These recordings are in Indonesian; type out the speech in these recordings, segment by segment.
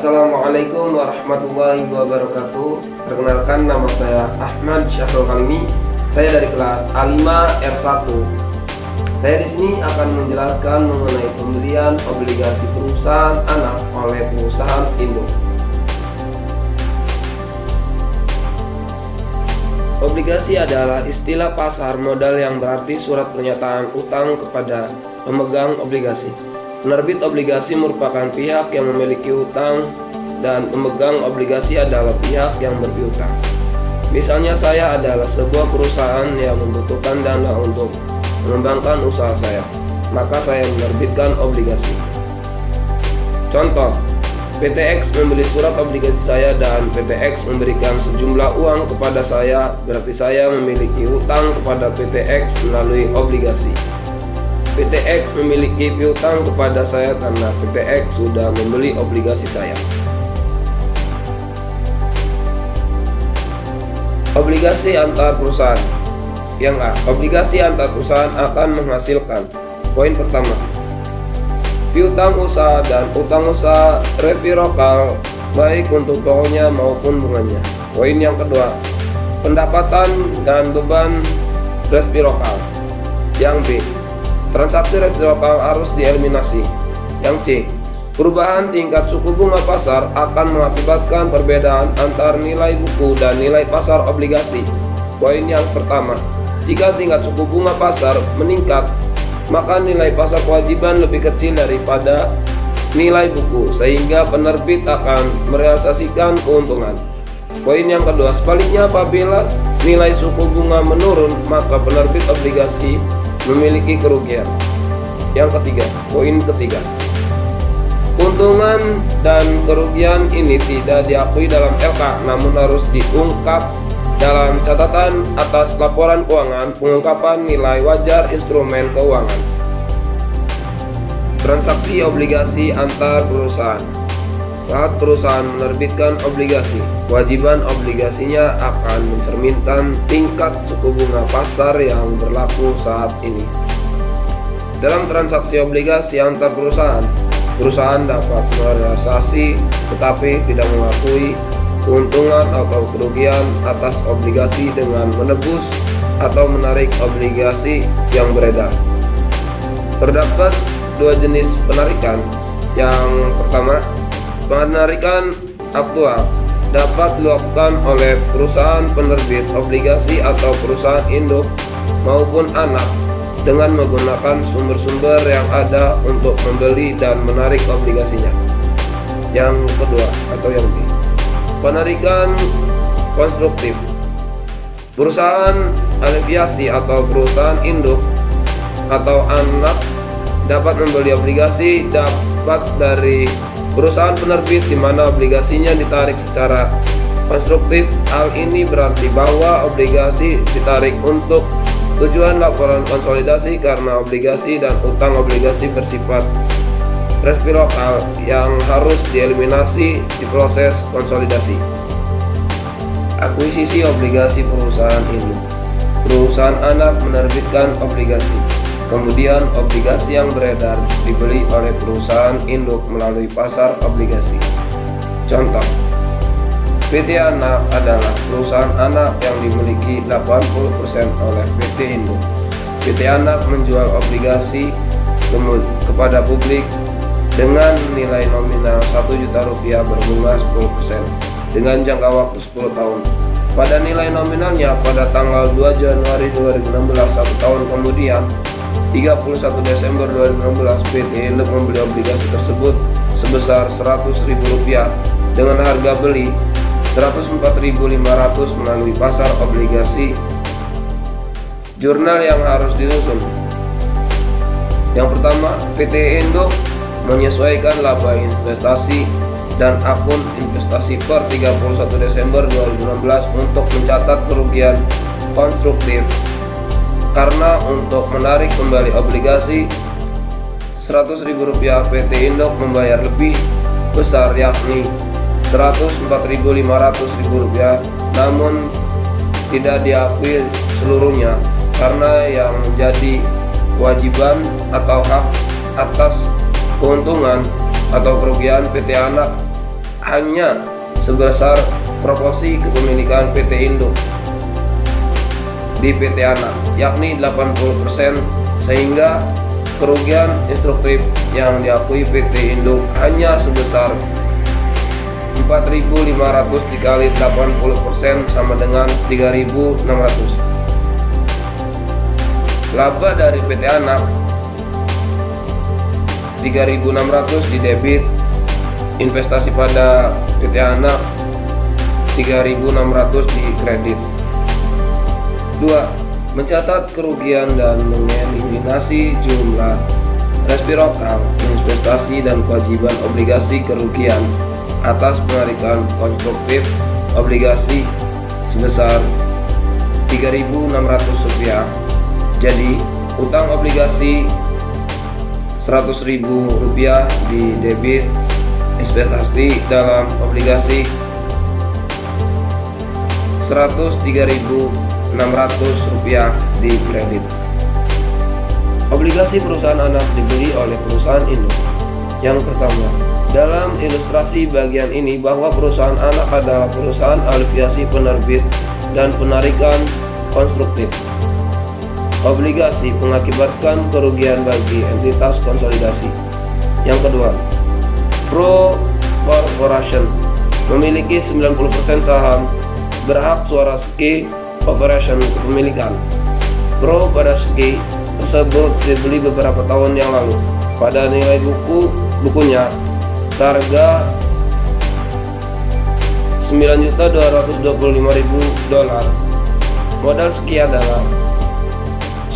Assalamualaikum warahmatullahi wabarakatuh. Perkenalkan, nama saya Ahmad Syahrul Kalimi. Saya dari kelas A5 R1. Saya di sini akan menjelaskan mengenai pembelian obligasi perusahaan anak oleh perusahaan induk. Obligasi adalah istilah pasar modal yang berarti surat pernyataan utang kepada pemegang obligasi. Penerbit obligasi merupakan pihak yang memiliki utang dan pemegang obligasi adalah pihak yang berpiutang. Misalnya saya adalah sebuah perusahaan yang membutuhkan dana untuk mengembangkan usaha saya, maka saya menerbitkan obligasi. Contoh, PT X membeli surat obligasi saya dan PT X memberikan sejumlah uang kepada saya, berarti saya memiliki hutang kepada PT X melalui obligasi. PT X memiliki piutang kepada saya karena PT X sudah membeli obligasi saya. Obligasi antar perusahaan. Yang A, obligasi antar perusahaan akan menghasilkan. Poin pertama, piutang usaha dan utang usaha resiprokal baik untuk pokoknya maupun bunganya. Poin yang kedua, pendapatan dan beban resiprokal. Yang B, transaksi resiprokal harus dieliminasi. Yang C, perubahan tingkat suku bunga pasar akan mengakibatkan perbedaan antar nilai buku dan nilai pasar obligasi. Poin yang pertama, jika tingkat suku bunga pasar meningkat, maka nilai pasar kewajiban lebih kecil daripada nilai buku, sehingga penerbit akan merealisasikan keuntungan. Poin yang kedua, sebaliknya apabila nilai suku bunga menurun, maka penerbit obligasi memiliki kerugian. Yang ketiga, poin ketiga, keuntungan dan kerugian ini tidak diakui dalam LK, namun harus diungkap dalam catatan atas laporan keuangan pengungkapan nilai wajar instrumen keuangan. Transaksi obligasi antar perusahaan. Saat perusahaan menerbitkan obligasi, kewajiban obligasinya akan mencerminkan tingkat suku bunga pasar yang berlaku saat ini. Dalam transaksi obligasi antar perusahaan, perusahaan dapat merealisasi tetapi tidak mengakui keuntungan atau kerugian atas obligasi dengan menebus atau menarik obligasi yang beredar. Terdapat dua jenis penarikan. Yang pertama, penarikan aktual dapat dilakukan oleh perusahaan penerbit obligasi atau perusahaan induk maupun anak dengan menggunakan sumber-sumber yang ada untuk membeli dan menarik obligasinya. Yang kedua atau yang B, penarikan konstruktif. Perusahaan aviasi atau perusahaan induk atau anak dapat membeli obligasi dapat dari perusahaan penerbit di mana obligasinya ditarik secara konstruktif. Hal ini berarti bahwa obligasi ditarik untuk tujuan laporan konsolidasi karena obligasi dan utang obligasi bersifat resiprokal yang harus dieliminasi di proses konsolidasi. Akuisisi obligasi perusahaan induk. Perusahaan anak menerbitkan obligasi, kemudian obligasi yang beredar dibeli oleh perusahaan induk melalui pasar obligasi. Contoh, PT Anak adalah perusahaan anak yang dimiliki 80% oleh PT induk. PT Anak menjual obligasi kepada publik dengan nilai nominal Rp1.000.000 berbunga 10% dengan jangka waktu 10 tahun. Pada nilai nominalnya pada tanggal 2 Januari 2016, 1 tahun kemudian 31 Desember 2016, PT induk membeli obligasi tersebut sebesar Rp100.000 dengan harga beli Rp104.500 melalui pasar obligasi. Jurnal yang harus disusun. Yang pertama, PT induk menyesuaikan laba investasi dan akun investasi per 31 Desember 2016 untuk mencatat kerugian konstruktif karena untuk menarik kembali obligasi Rp100.000 PT induk membayar lebih besar yakni Rp104.500 namun tidak diakui seluruhnya karena yang menjadi kewajiban atau hak atas keuntungan atau kerugian PT Anak hanya sebesar proporsi kepemilikan PT induk di PT anak, yakni 80%, sehingga kerugian instruktif yang diakui PT induk hanya sebesar 4.500 dikali 80% sama dengan 3.600. Laba dari PT anak 3.600 di debit, investasi pada PT anak 3.600 di kredit. 2. Mencatat kerugian dan mengeliminasi jumlah resiprokal investasi dan kewajiban obligasi kerugian atas penarikan konstruktif obligasi sebesar Rp3.600. Jadi utang obligasi Rp100.000 di debit, investasi dalam obligasi Rp103.600 di kredit. Obligasi perusahaan anak dibeli oleh perusahaan induk. Yang pertama, dalam ilustrasi bagian ini bahwa perusahaan anak adalah perusahaan aviasi penerbit dan penarikan konstruktif obligasi mengakibatkan kerugian bagi entitas konsolidasi. Yang kedua, Pro Corporation memiliki 90% saham berhak suara SKI Operation kepemilikan. Pro pada SKI tersebut dibeli beberapa tahun yang lalu. Pada nilai bukunya seharga $9.225.000. Modal SKI adalah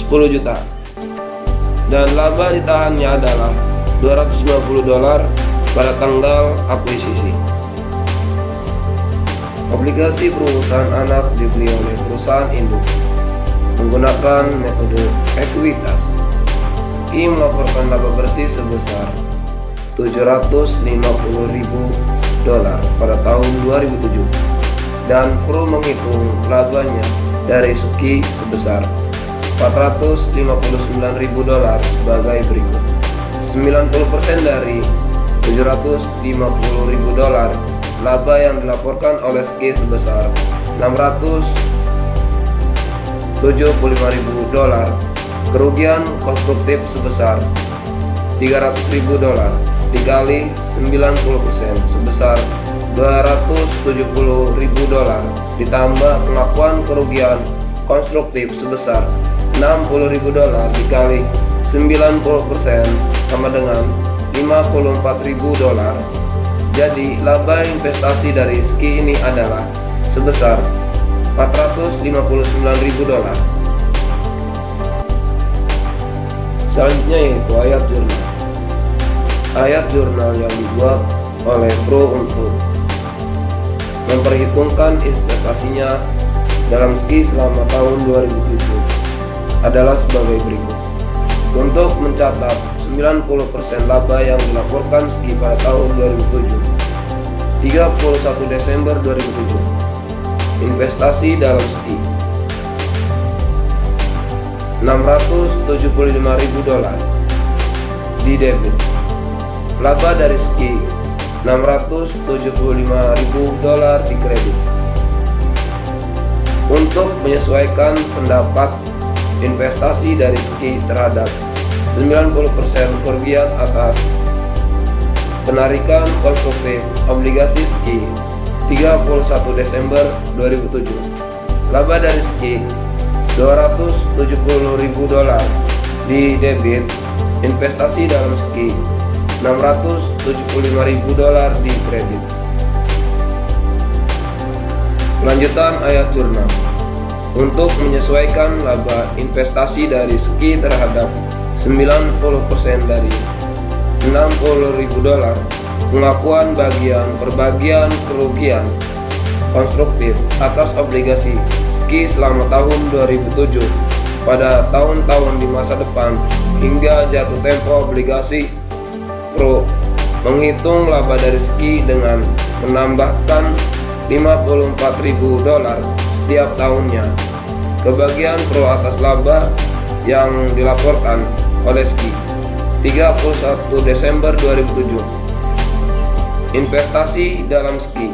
10 juta dan laba ditahannya adalah $250 pada tanggal akuisisi. Obligasi perusahaan anak dibeli oleh perusahaan induk menggunakan metode ekuitas. SKI melaporkan laba bersih sebesar $750.000 pada tahun 2007 dan Pro menghitung labanya dari SKI sebesar $459.000 sebagai berikut. 90% dari $750.000 laba yang dilaporkan oleh SKI sebesar $675.000, kerugian konstruktif sebesar $300.000 dikali 90% sebesar $270.000 ditambah pengakuan kerugian konstruktif sebesar $60.000 dikali 90% sama dengan $54.000. Jadi laba investasi dari SKI ini adalah sebesar $459.000. Selanjutnya yaitu ayat jurnal. Ayat jurnal yang dibuat oleh Pro untuk memperhitungkan investasinya dalam SKI selama tahun 2007 adalah sebagai berikut. Untuk mencatat 90% laba yang dilaporkan SKI pada tahun 2007, 31 Desember 2007, investasi dalam SKI $675.000 di debit, laba dari SKI $675.000 di kredit. Untuk menyesuaikan pendapat investasi dari SKI terhadap 90% kerugian atas penarikan konstruktif obligasi SKI 31 Desember 2007, laba dari SKI $270.000 di debit, investasi dalam SKI $675.000 di kredit. Kelanjutan ayat jurnal. Untuk menyesuaikan laba investasi dari SKI terhadap 90% dari $60.000, pengakuan perbagian kerugian konstruktif atas obligasi SKI selama tahun 2007 pada tahun-tahun di masa depan hingga jatuh tempo obligasi. Pro menghitung laba dari SKI dengan menambahkan $54.000 setiap tahunnya ke bagian Pro atas laba yang dilaporkan oleh SKI 31 Desember 2007. Investasi dalam SKI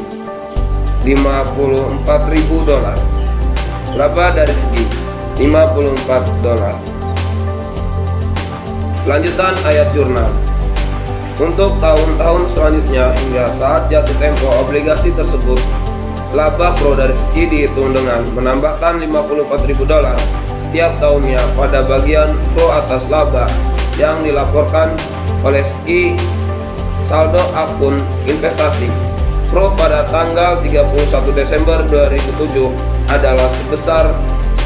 $54.000. Laba dari SKI $54. Lanjutan ayat jurnal. Untuk tahun-tahun selanjutnya hingga saat jatuh tempo obligasi tersebut, laba pro dari SKI dihitung dengan menambahkan $54.000 setiap tahunnya pada bagian pro atas laba yang dilaporkan oleh SKI saldo akun investasi. Pro pada tanggal 31 Desember 2007 adalah sebesar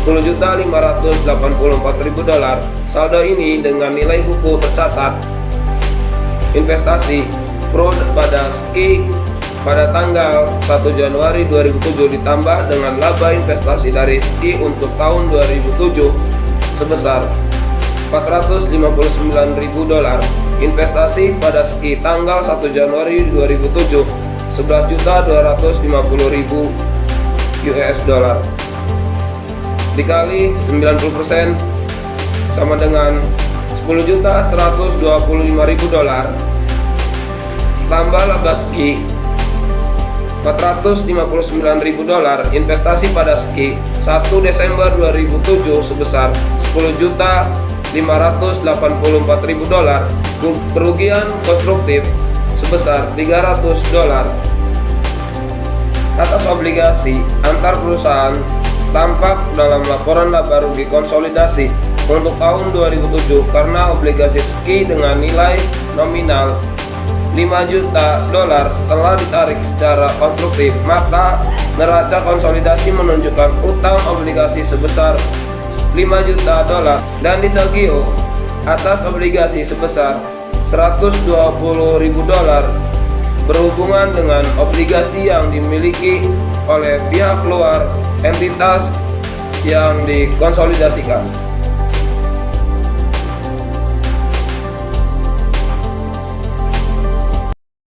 $10.584.000. Saldo ini dengan nilai buku tercatat investasi pro pada SKI pada tanggal 1 Januari 2007 ditambah dengan laba investasi dari SKI untuk tahun 2007 sebesar $459.000. Investasi pada SKI tanggal 1 Januari 2007 $11.250.000 dikali 90% sama dengan $10.125.000 tambah laba SKI $459.000. Investasi pada SKI 1 Desember 2007 sebesar $10.584.000. Kerugian konstruktif sebesar $300. Atas obligasi antar perusahaan tampak dalam laporan laba rugi konsolidasi untuk tahun 2007 karena obligasi SKI dengan nilai nominal $5 juta telah ditarik secara konstruktif, maka neraca konsolidasi menunjukkan utang obligasi sebesar $5 juta dan disagio atas obligasi sebesar $120.000 berhubungan dengan obligasi yang dimiliki oleh pihak luar entitas yang dikonsolidasikan.